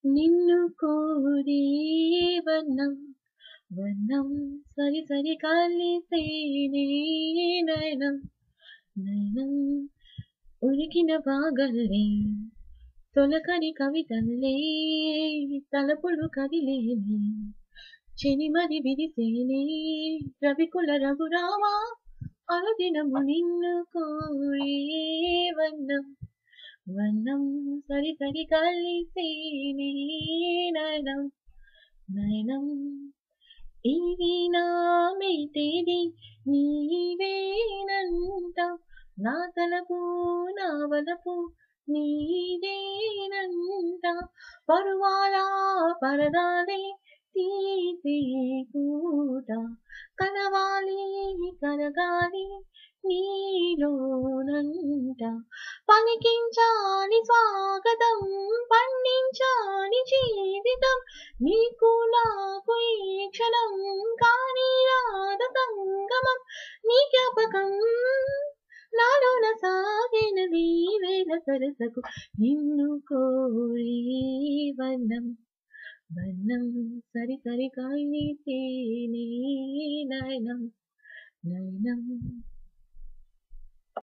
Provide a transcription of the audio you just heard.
నిన్ను కోరి వనం వనం సరి సరి కలిసేనే నయనం నయనం ఉరికిన వాగల్లే తొలకరి కవితల్లే తలపులు కదిలేనే చెనిమది విరిసేనే రవికుల రఘురామా అనుదినము నిన్ను కోరి వనం వనం సరి సరి కలిసేనే నయనం నయనం ఇది నా మెయిటేది నీవేనంట నా తలపు నా వలపు నీదేనంట పరువాల పరదాలే తీసే పూట కలవాలి కలగాలి నీలోనంట పలికించాలి స్వాగతం పండించాలి జీవితం నీకు నాకు ఈ క్షణం కానీ రాద సంగమం నీ జ్ఞాపకం నాలోన సాగినది వేల సరసకు నిన్ను కోరి వనం వనం సరి సరి కాయితేనే నయనం నయనం